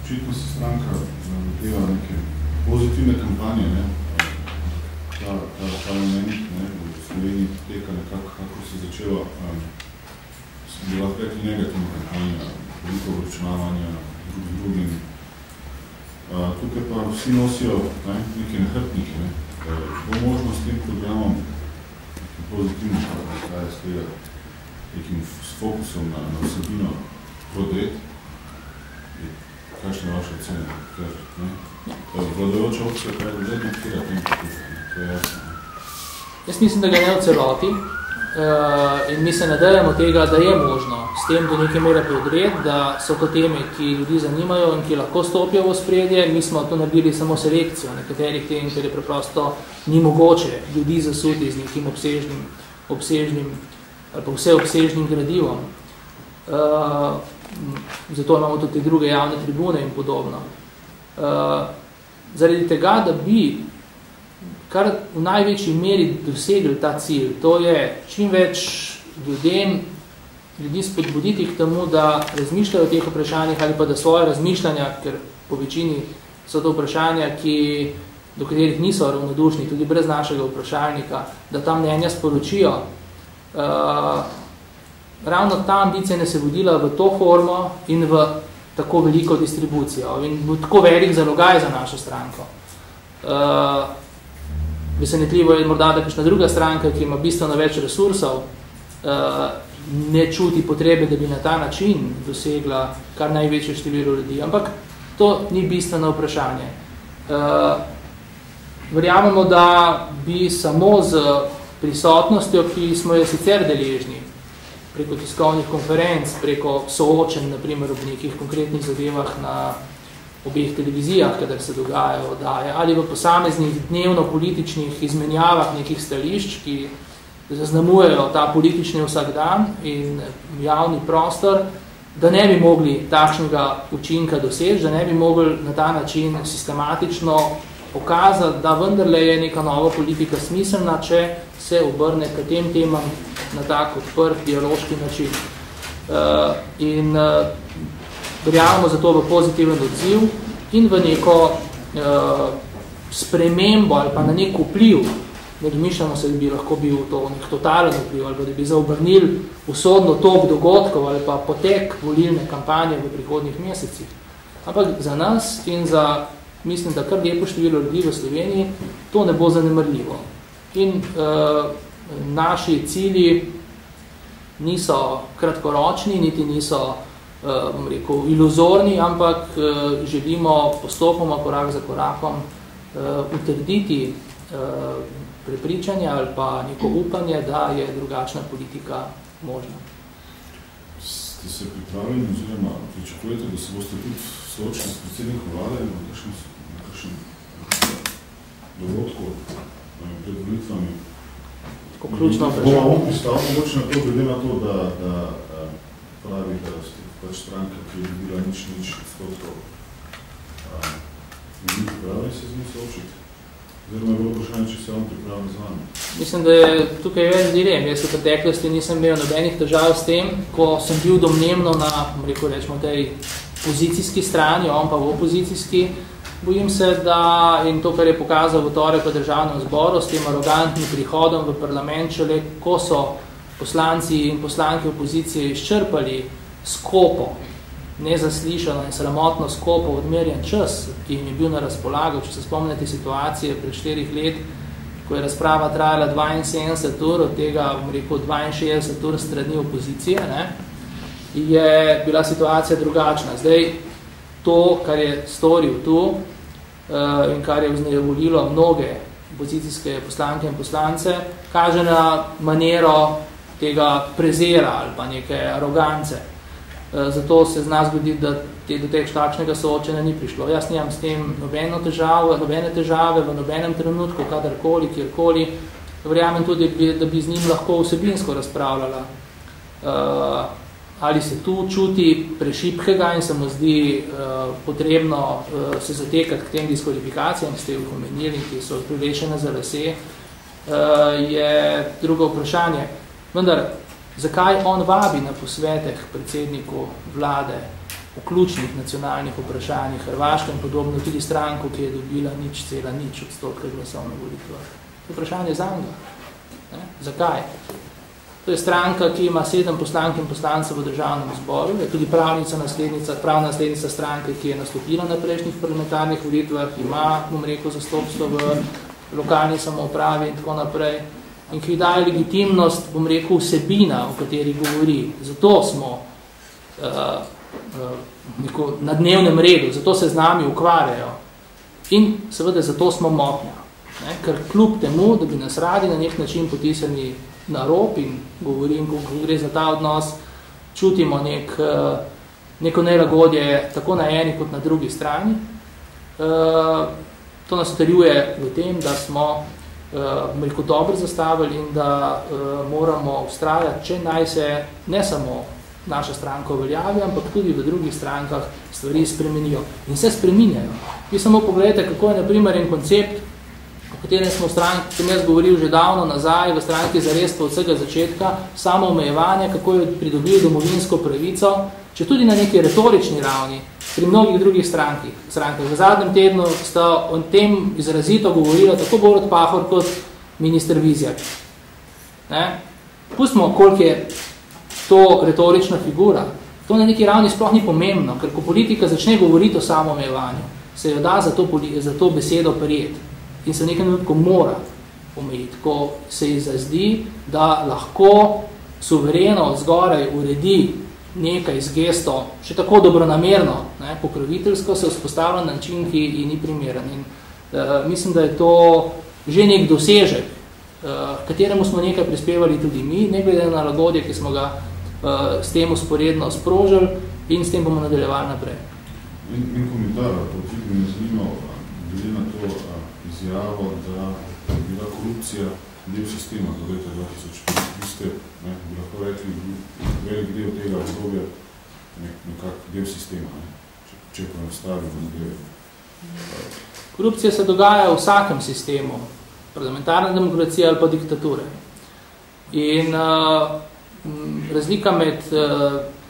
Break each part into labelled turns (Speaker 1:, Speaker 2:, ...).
Speaker 1: očitno se stranka dela neke pozitivne kampanje, ne? Ta moment, ne, v Sloveniji poteka nekako, kako se začelo, bi lahko rekli negativna kampanja, veliko vročunavanja drugim. Tukaj pa vsi nosijo neke nahrbnike, ne? Bo možno s tem programom pozitivno kaj s tega nekim fokusom na vsebino prodret. Kakšne vaše ocene? Vladajoča opcija, kaj je vedno kjera tem pokuša? To je jasno.
Speaker 2: Jaz mislim, da ga ne v celoti in mi se nadejamo tega, da je možno s tem do neke mere prodret, da so to teme, ki ljudi zanimajo in ki lahko stopijo v spredje. Mi smo to naredili samo selekcijo nekaterih tem, ker je preprosto ni mogoče ljudi zasuti z nekim obsežnim ali pa vseobsežnim gradivom. Zato imamo tudi druge javne tribune in podobno. Zaradi tega, da bi kar v največji meri dosegli ta cilj, to je čim več ljudi spodbuditi k temu, da razmišljajo o teh vprašanjih ali pa da svoje razmišljanja, ker po večini so to vprašanja, do katerih niso ravnodušni, tudi brez našega vprašalnika, da ta mnenja sporočijo. Ravno ta ambicija ne se vodila v to formo in v tako veliko distribucijo in v tako velik zalogaj za našo stranko. Presenetljivo je morda, da kakšna druga stranka, ki ima bistveno več resursov, ne čuti potrebe, da bi na ta način dosegla kar največje število ljudi. Ampak to ni bistveno vprašanje. Verjamemo, da bi samo z prisotnostjo, ki smo jo sicer deležni, preko tiskovnih konferenc, preko soočenj, naprimer ob nekih konkretnih zadevah na obeh televizijah, kadar se dogajajo oddaje, ali v posameznih dnevno-političnih izmenjavah nekih stališč, ki zaznamujejo ta politični vsakdan in javni prostor, da ne bi mogli takšnega učinka doseči, da ne bi mogli na ta način sistematično pokazati, da vendarle je neka nova politika smiselna, če se obrne k tem temam na tak odprt dialoški način. In verjamemo zato v pozitiven odziv in v neko spremembo ali pa na nek vpliv. Ne domišljamo se, da bi lahko bil to nek totalen vpliv ali pa da bi zaobrnili usodno tok dogodkov ali pa potek volilne kampanje v prihodnjih mesecih. Ampak za nas in za, mislim, da kar lepo število ljudi v Sloveniji, to ne bo zanemarljivo. In naši cilji niso kratkoročni, niti niso bom rekel, iluzorni, ampak želimo postopoma, korak za korakom, utrditi prepričanje ali pa neko upanje, da je drugačna politika možna.
Speaker 1: Ste se pripravljeni oziroma pričakujete, da se boste tudi soočili s predsednikom vlade na kakšen dogodku pred volitvami?
Speaker 2: Ključno vprašanje.
Speaker 1: Bomo on pristal mogoče na to, glede na to, da pravi, da ste pač stranka, ki je bila nič odstotkov. Ne pripravljeni se z njim soočiti? Oziroma je bilo vprašanje, če se on pripravlja z vami?
Speaker 2: Mislim, da je tukaj več dilem. Jaz v preteklosti nisem imel nobenih težav s tem, ko sem bil domnevno na, rečemo, tej pozicijski strani, on pa v opozicijski. Bojim se, da in to, kar je pokazal v torek v državnem zboru, s tem arogantnim prihodom v parlament, šele ko so poslanci in poslanke opozicije izčrpali skopo, nezaslišano in sramotno skopo odmerjen čas, ki jim je bil na razpolago. Če se spomnite situacije pred 4 let, ko je razprava trajala 72 ur, od tega, bom rekel, 62 ur strani opozicije, ne, je bila situacija drugačna. Zdaj, to, kar je storil tu in kar je vznejevoljilo mnoge opozicijske poslanke in poslance, kaže na manero tega prezera ali pa neke arogance. Zato se zna zgoditi, da do takšnega soočenja ni prišlo. Jaz nimam s tem nobene težave v nobenem trenutku, kadarkoli, kjerkoli. Verjamem tudi, da bi z njim lahko vsebinsko razpravljala. Ali se tu čuti prešipkega in se mu zdi potrebno se zatekati k tem diskvalifikacijam, ki ste jih omenili, ki so privlečene za lase, je drugo vprašanje. Vendar, zakaj on vabi na posveteh predsedniku vlade v ključnih nacionalnih vprašanjih, Hrvaška in podobno, tudi stranko, ki je dobila 0,0% glasov na volitvah. To je vprašanje zanga. Zakaj? To je stranka, ki ima 7 poslank in poslancev v državnem zboru, je tudi pravna naslednica stranke, ki je nastopila na prejšnjih parlamentarnih volitvah, ima, bom rekel, zastopstvo v lokalni samoupravi in tako naprej, in ki daje legitimnost, bom rekel, vsebina, o kateri govori. Zato smo na dnevnem redu, zato se z nami ukvarjajo. In seveda zato smo motnja. Ker kljub temu, da bi nas radi na nek način potisnili na rob in govorim, ko gre za ta odnos, čutimo neko nelagodje tako na eni kot na drugi strani. To nas utrjuje v tem, da smo veliko dobro zastavili in da moramo vztrajati, če naj se ne samo naša stranka uveljavi, ampak tudi v drugih strankah stvari spremenijo. In se spreminjajo. Vi samo pogledajte, kako je na primer en koncept, o katerem smo v stranki, ki jaz govoril že davno nazaj, v stranki zares od vsega začetka, samo omejevanje, kako je pridobil domovinsko pravico, če tudi na neki retorični ravni, pri mnogih drugih strankah. V zadnjem tednu sta o tem izrazito govorila tako Borut Pahor kot minister Vizjak. Pustimo, koliko je to retorična figura. To na neki ravni sploh ni pomembno, ker ko politika začne govoriti o samoomejevanju, se jo da za to besedo prijeti in se nekaj minutko mora omejiti, ko se ji zazdi, da lahko suvereno zgoraj uredi nekaj z gesto, še tako dobronamerno, pokroviteljsko, se vzpostavlja na način, ki ji ni primeren. In mislim, da je to že nek dosežek, kateremu smo nekaj prispevali tudi mi, ne glede na lagodje, ki smo ga s tem usporedno sprožili in s tem bomo nadaljevali naprej.
Speaker 1: In komentar, tudi me zanimal, glede na to izjavo, da je bila korupcija del sistema do leta 2005. Vi ste, bi lahko rekli, velik del tega obdobja nekak del sistema, če pa nastavimo gre.
Speaker 2: Korupcija se dogaja v vsakem sistemu, parlamentarna demokracija ali pa diktature. In razlika med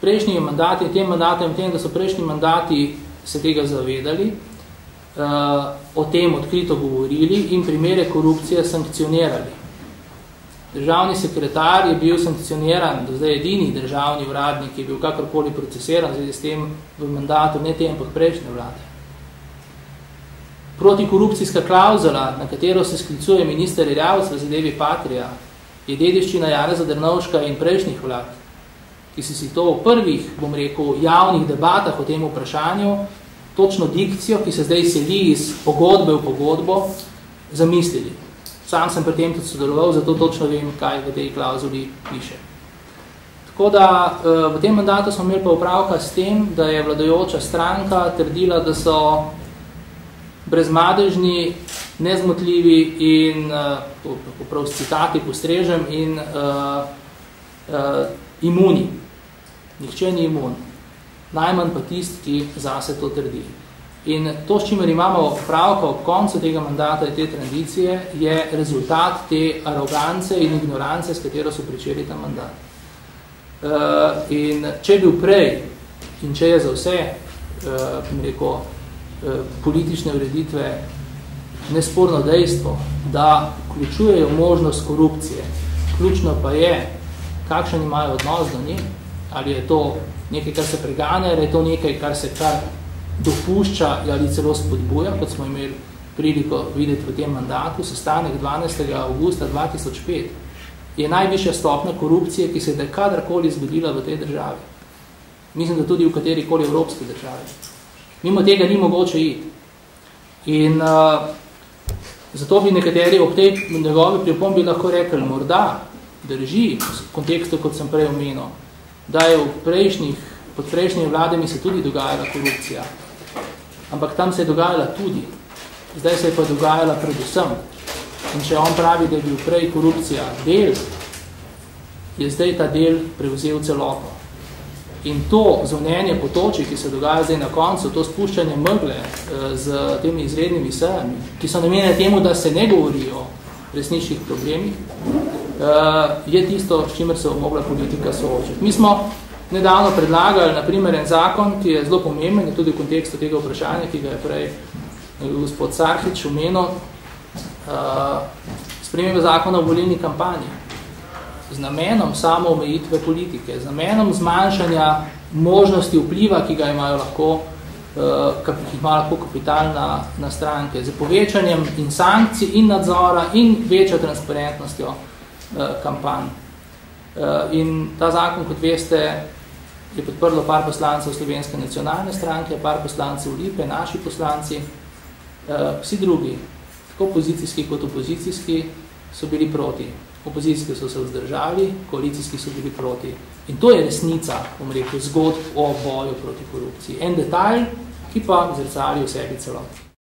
Speaker 2: prejšnjimi mandati in tem mandatom je tem, da so prejšnji mandati se tega zavedali, o tem odkrito govorili in primere korupcije sankcionirali. Državni sekretar je bil sankcioniran, do zdaj edini državni uradnik, ki je bil kakorkoli procesiran z tem v mandatu, ne tem, ampak prejšnje vlade. Protikorupcijska klauzula, na katero se sklicuje minister Erjavec v zadevi Patria, je dediščina Janeza Drnovška in prejšnjih vlad, ki so si to v prvih, bom rekel, javnih debatah o tem vprašanju, točno dikcijo, ki se zdaj seli iz pogodbe v pogodbo, zamislili. Sam sem pri tem tudi sodeloval, zato točno vem, kaj v tej klauzuli piše. Tako da v tem mandatu smo imeli pa opravka s tem, da je vladajoča stranka trdila, da so brezmadežni, nezmotljivi in, prav s citati postrežem, in imuni. Nihče ni imun. Najmanj pa tist, ki zase to trdi. In to, s čimer imamo opravka ob koncu tega mandata in te tradicije, je rezultat te arogance in ignorance, s katero so pričeli ta mandat. In če je bil prej, in če je za vse, rekel, politične ureditve nesporno dejstvo, da vključujejo možnost korupcije. Ključno pa je, kakšen imajo odnos do nje, ali je to nekaj, kar se preganja, ali je to nekaj, kar se kar dopušča ali celo spodbuja, kot smo imeli priliko videti v tem mandatu. Sestanek 12. avgusta 2005 je najvišja stopnja korupcije, ki se je kadarkoli zgodila v tej državi. Mislim, da tudi v katerikoli evropski državi. Mimo tega ni mogoče iti. In zato bi nekateri ob tej njegovi pripombi lahko rekli, morda drži v kontekstu, kot sem prej omenil, da je pod prejšnjimi vladami se tudi dogajala korupcija. Ampak tam se je dogajala tudi. Zdaj se je pa dogajala predvsem. In če on pravi, da je bil prej korupcija del, je zdaj ta del prevzel celoto. In to zvonjenje potoči, ki se dogaja zdaj na koncu, to spuščanje megle z temi izrednimi sejami, ki so namenjene temu, da se ne govori o resničnih problemih, je tisto, s čimer se bo mogla politika soočiti. Mi smo nedavno predlagali, na primer, en zakon, ki je zelo pomemben, tudi v kontekstu tega vprašanja, ki ga je prej gospod Sarhič omenil, spremembe zakona o volilni kampanji z namenom samo omejitve politike, z namenom zmanjšanja možnosti vpliva, ki ga imajo lahko, ki ima lahko kapital na stranke, z povečanjem in sankcij in nadzora in večjo transparentnostjo kampanj. In ta zakon, kot veste, je podprlo par poslancev Slovenske nacionalne stranke, par poslancev Lipe, naši poslanci, vsi drugi, tako opozicijski kot opozicijski, so bili proti. Opozicijski so se vzdržali, koalicijski so bili proti. In to je resnica, bom rekel, zgodb o boju proti korupciji. En detalj, ki pa zrcali v sebi celot.